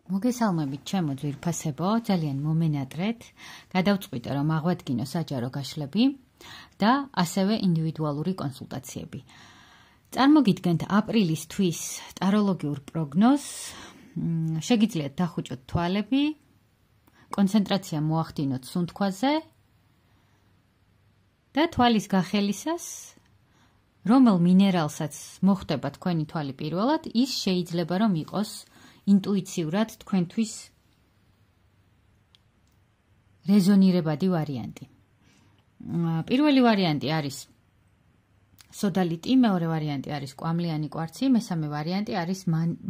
მოგესალმებით ჩემო ძვირფასებო, ძალიან მომენატრეთ. გადავწყვიტე რომ აღვადგინო საჯარო გაშლები და ასევე ინდივიდუალური კონსულტაციები. წარმოგიდგენთ აპრილის თვის ტაროლოგიურ პროგნოზს. შეგიძლიათ დახუჭოთ თვალები, კონცენტრაცია მოახდინოთ სუნთქვაზე და თვალის გახელისას რომელ მინერალსაც მოხდება თქვენი თვალი პირველად, ის შეიძლება რომ იყოს ინტუიციურად თქვენთვის რეზონირებადი ვარიანტი. პირველი ვარიანტი არის სოდალიტი, მეორე ვარიანტი არის კვამლიანი კვარცი, მესამე ვარიანტი არის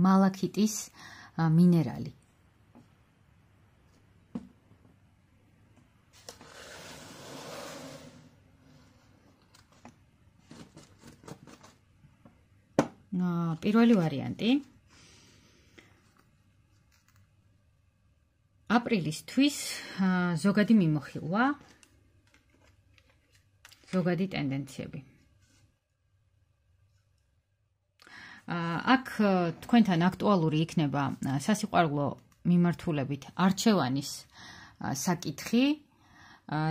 მალაქიტის მინერალი. პირველი ვარიანტი აპრილის თვის ზოგადი მიმოხილვა, ზოგადი ტენდენციები. აქ თქვენთან აქტუალური იქნება სასიყვარულო მიმართულებით არჩევანის საკითხი,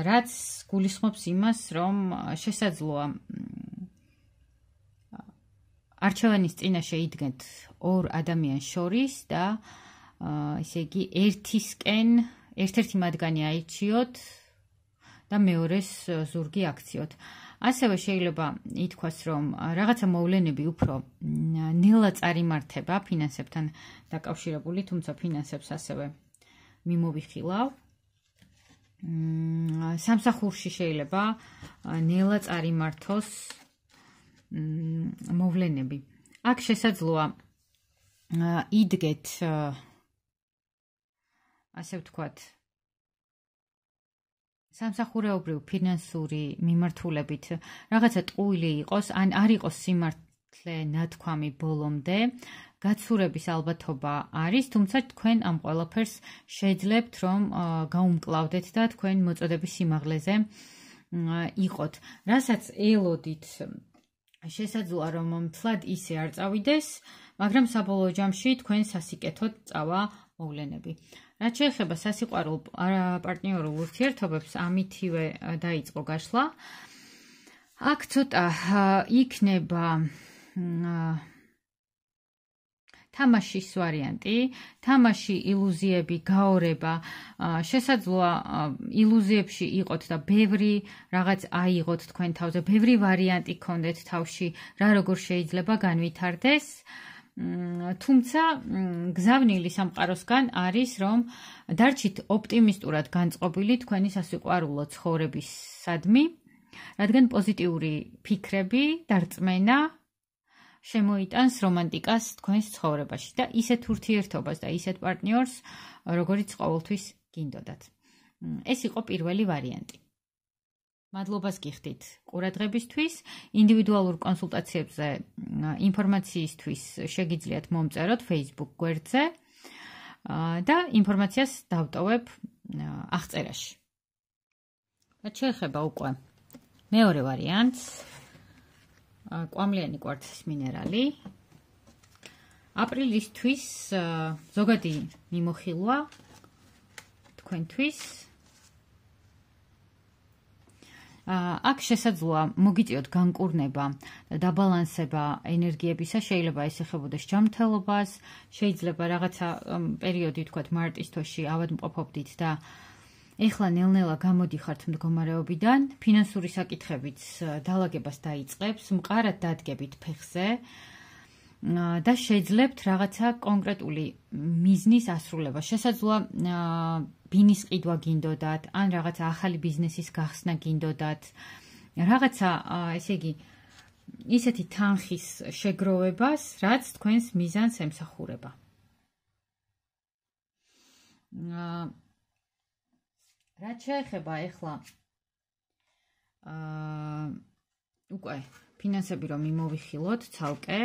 რაც გულისხმობს იმას, რომ შესაძლოა არჩევანის წინაშე იდგეთ ორ ადამიანს შორის და ესე იგი ერთ-ერთი მათგანი აირჩიოთ და მეორეს ზურგი აქციოთ. ასევე შეიძლება ითქვას, რომ რაღაცა მოვლენები უფრო ნელა წარიმართება ფინანსებთან დაკავშირებული, თუმცა ფინანსებს ასევე მიმოვიხილავ. სამსახურში შეიძლება ნელა წარიმართოს მოვლენები. აქ შესაძლოა იდგეთ ასე ვთქვათ, სამსახურეობრივ ფინანსური მიმართულებით რაღაცა ტყუილი იყოს, ან არ იყოს სიმართლე ნათქვამი ბოლომდე, გაცურების ალბათობა არის, თუმცა თქვენ ამ ყველაფერს შეძლებთ, რომ გაუმკლავდეთ და თქვენ მოწოდების სიმაღლეზე იყოთ. რასაც ელოდით, შესაძლოა რომ მთლად ისე არ წავიდეს, მაგრამ საბოლოო ჯამში თქვენ სასიკეთოდ წავა მოვლენები. რაც შეეხება სასიყვარულო პარტნიორულ ურთიერთობებს, ამითივე დაიწყო გაშლა. აქ ცოტა იქნება თამაშის ვარიანტი, თამაში, ილუზიები, გაორება. შესაძლოა ილუზიებში იყოთ და ბევრი რაღაც აიღოთ თქვენ თავზე, ბევრი ვარიანტი გქონდეთ თავში, რა როგორ შეიძლება განვითარდეს. თუმცა გზავნილი სამყაროსგან არის, რომ დარჩით ოპტიმისტურად განწყობილი თქვენი სასიყვარულო ცხოვრებისადმი, რადგან პოზიტიური ფიქრები და რწმენა შემოიტანს რომანტიკას თქვენს ცხოვრებაში და ისეთ ურთიერთობას და ისეთ პარტნიორს, როგორიც ყოველთვის გინდოდათ. ეს იყო პირველი ვარიანტი. მადლობას გიხდით ყურადღებისთვის. ინდივიდუალურ კონსულტაციებზე ინფორმაციისთვის შეგიძლიათ მომწეროთ Facebook გვერდზე და ინფორმაციას დავტოვებ აღწერაში. რაც შეეხება უკვე მეორე ვარიანტს, კვამლიანი კვარცის მინერალი. აპრილის თვის ზოგადი მიმოხილვა თქვენთვის. აქ შესაძლოა მოგიწიოთ განკურნება და დაბალანსება ენერგიებისა, შეიძლება ეს ეხებოდეს ჯანმრთელობას, შეიძლება რაღაცა პერიოდი ვთქვათ მარტის თვეში ავადმყოფობდით და ეხლა ნელ-ნელა გამოდიხართ მდგომარეობიდან, ფინანსური საკითხებიც დალაგებას დაიწყებს, მყარად დადგებით ფეხზე და შეძლებთ რაღაცა კონკრეტული მიზნის ასრულება. შესაძლოა ბინის ყიდვა გინდოდათ, ან რაღაცა ახალი ბიზნესის გახსნა გინდოდათ, რაღაცა ესე იგი ისეთი თანხის შეგროვებას, რაც თქვენს მიზანს ემსახურება. რაც შეეხება ეხლა უკვე ფინანსები რომ მიმოვიხილოთ ცალკე,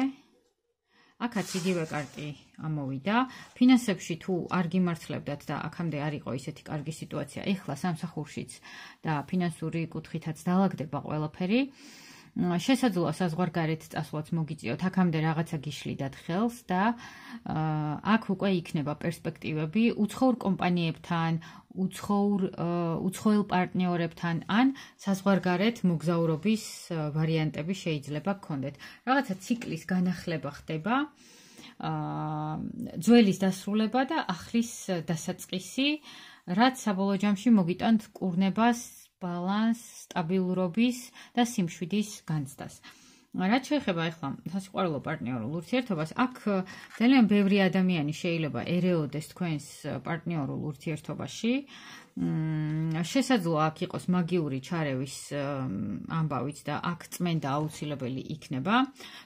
აქაც იგივე კარტი ამოვიდა. ფინანსებში თუ არ გიმართლებდათ და აქამდე არ იყო ისეთი კარგი სიტუაცია, ეხლა სამსახურშიც და ფინანსური კუთხითაც დალაგდება ყველაფერი. შესაძლოა საზღვარგარეთ წასვლაც მოგიწიოთ, აქამდე რაღაცა გიშლიდათ ხელს და აქ უკვე იქნება პერსპექტივები უცხოურ კომპანიებთან, უცხოელ პარტნიორებთან ან საზღვარგარეთ მოგზაურობის ვარიანტები შეიძლება გქონდეთ. რაღაცა ციკლის განახლება ხდება, ძველის დასრულება და ახლის დასაწყისი, რაც საბოლოო ჯამში მოგიტანთ კურნებას, ბალანს, სტაბილურობის და სიმშვიდის განცდას. რაც შეეხება ახლა სასიყვარულო პარტნიორულ ურთიერთობას, აქ ძალიან ბევრი ადამიანი შეიძლება ერეოდეს თქვენს პარტნიორულ ურთიერთობაში. შესაძლოა აქ იყოს მაგიური ჩარევის ამბავიც და აქ წმენდა აუცილებელი იქნება.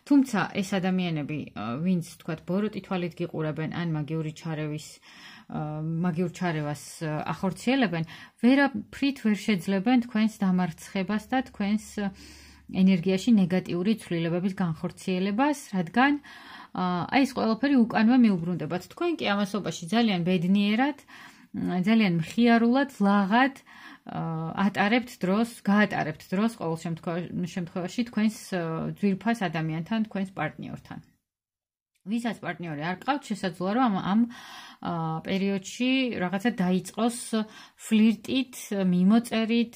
თუმცა ეს ადამიანები, ვინც თქვათ ბოროტი თვალით გიყურებენ ან მაგიურ ჩარევას ახორციელებენ, ვერაფრით ვერ შეძლებენ თქვენს დამარცხებას და თქვენს ენერგიაში ნეგატიური ცვლილებების განხორციელებას, რადგან ეს ყველაფერი უკანვე მიუბრუნდებათ. თქვენ კი ამასობაში ძალიან ბედნიერად, ძალიან მხიარულად, ლაღად გაატარებთ დროს ყოველ შემთხვევაში თქვენს ძვირფას ადამიანთან, თქვენს პარტნიორთან. ვისაც პარტნიორი არ ყავთ, შესაძლოა რომ ამ პერიოდში რაღაცა დაიწყოს ფლირტით, მიმოწერით,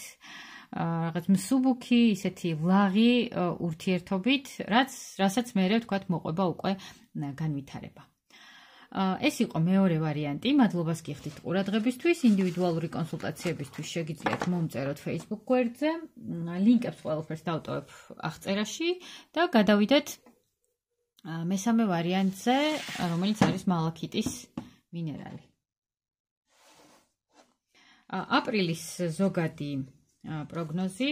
რაღაც მსუბუქი, ისეთი ლაღი ურთიერთობით, რასაც მერე ვთქვათ მოყვება უკვე განვითარება. ეს იყო მეორე ვარიანტი. მადლობას გიხდით ყურადღებისთვის. ინდივიდუალური კონსულტაციებისთვის შეგიძლიათ მომწეროთ Facebook გვერდზე. ლინკებს ყველაფერს დავტოვებ აღწერაში და გადავიდეთ მესამე ვარიანტზე, რომელიც არის მალაქიტის მინერალი. აპრილის ზოგადი პროგნოზი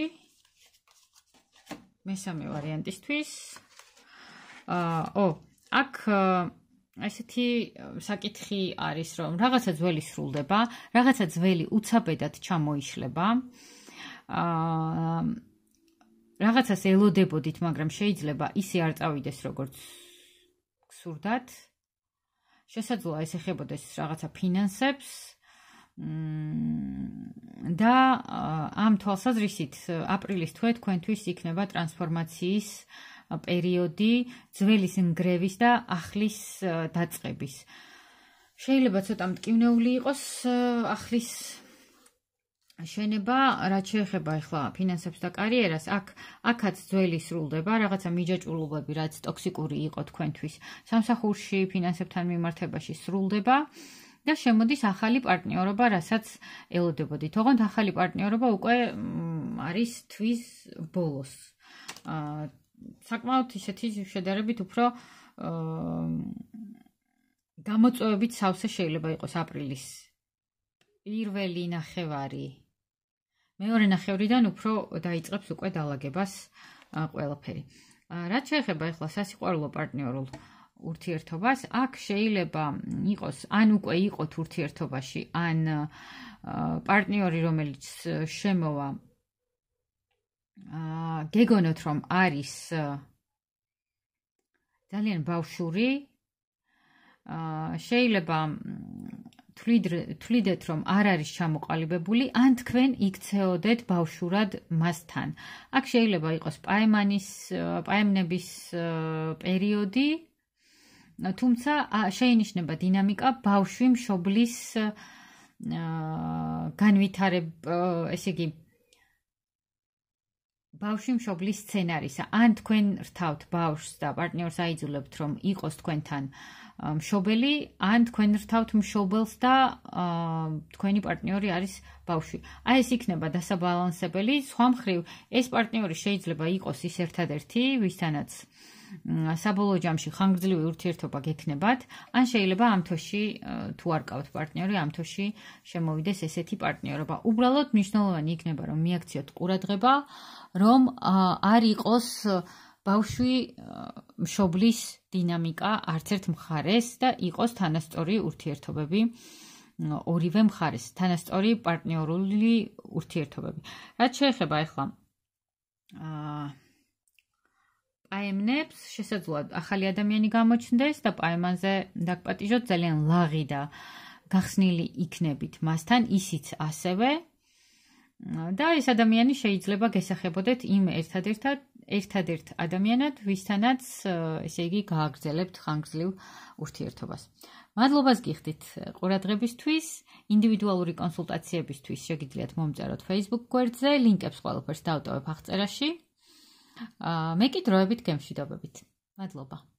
მესამე ვარიანტისთვის. აქ ესეთი საკითხი არის, რომ რაღაცა ძველი სრულდება, რაღაცა ძველი უცაბედად ჩამოიშლება. რაღაცას ელოდებოდით, მაგრამ შეიძლება ისე არ წავიდეს, როგორც გსურდათ. შესაძლოა ეს ეხებოდეს რაღაცა ფინანსებს და ამ თვალსაზრისით აპრილის თვე თქვენთვის იქნება ტრანსფორმაციის პერიოდი, ძველის ნგრევის და ახლის დაწყების. შეიძლება ცოტა მტკივნეული იყოს ახლის შენება, რაც შეეხება ახლა ფინანსებს და კარიერას, აქაც ძველი სრულდება, რაღაცა მიჯაჭვულობები, რაც ტოქსიკური იყო თქვენთვის სამსახურში, ფინანსებთან მიმართებაში სრულდება და შემოდის ახალი პარტნიორობა, რასაც ელოდებოდით. ოღონდ ახალი პარტნიორობა უკვე არის თვის ბოლოს. საკმაოდ ისეთი შედარებით უფრო გამოწვევებით სავსე შეიძლება იყოს აპრილის პირველი ნახევარი. მეორე ნახევრიდან უფრო დაიწყებს უკვე დალაგებას ყველაფერი. რაც შეეხება ახლა სასიყვარულო პარტნიორულ ურთიერთობას, აქ შეიძლება იყოს ან უკვე იყოთ ურთიერთობაში, ან პარტნიორი, რომელიც შემოვა, გეგონოთ, რომ არის ძალიან ბავშვური, შეიძლება თვლიდეთ, რომ არ არის ჩამოყალიბებული, ან თქვენ იქცეოდეთ ბავშვურად მასთან. აქ შეიძლება იყოს პაემნების პერიოდი, თუმცა შეინიშნება დინამიკა ბავშვი მშობლის ესე იგი ბავშვი მშობლის სცენარისა. ან თქვენ რთავთ ბავშვს და პარტნიორს აიძულებთ, რომ იყოს თქვენთან მშობელი, ან თქვენ რთავთ მშობელს და თქვენი პარტნიორი არის ბავშვი. ეს იქნება დასაბალანსებელი. სხვა მხრივ, ეს პარტნიორი შეიძლება იყოს ის ერთადერთი, ვისთანაც საბოლოო ჯამში ხანგრძლივი ურთიერთობა გექნებათ, ან შეიძლება ამ თვეში თუ არ გყავთ პარტნიორი, ამ თვეში შემოვიდეს ესეთი პარტნიორობა. უბრალოდ მნიშვნელოვანი იქნება, რომ მიაქციოთ ყურადღება, რომ არ იყოს ბავშვი მშობლის დინამიკა არც ერთ მხარეს და იყოს თანასწორი ურთიერთობები ორივე მხარეს, თანასწორი პარტნიორული ურთიერთობები. რაც შეეხება ახლა პაემნებს, შესაძლოა ახალი ადამიანი გამოჩნდეს და პაემანზე დაგპატიჟოთ, ძალიან ლაღი და გახსნილი იქნებით მასთან, ისიც ასევე. და ეს ადამიანი შეიძლება გესახებოდეთ იმ ერთადერთ ადამიანად, ვისთანაც ესე იგი გააგრძელებთ ხანგრძლივ ურთიერთობას. მადლობას გიხდით ყურადღებისთვის, ინდივიდუალური კონსულტაციებისთვის შეგიძლიათ მომწეროთ Facebook გვერდზე, ლინკებს ყველაფერს დავტოვებ აღწერაში. მე კი დროებით გემშვიდობებით. მადლობა.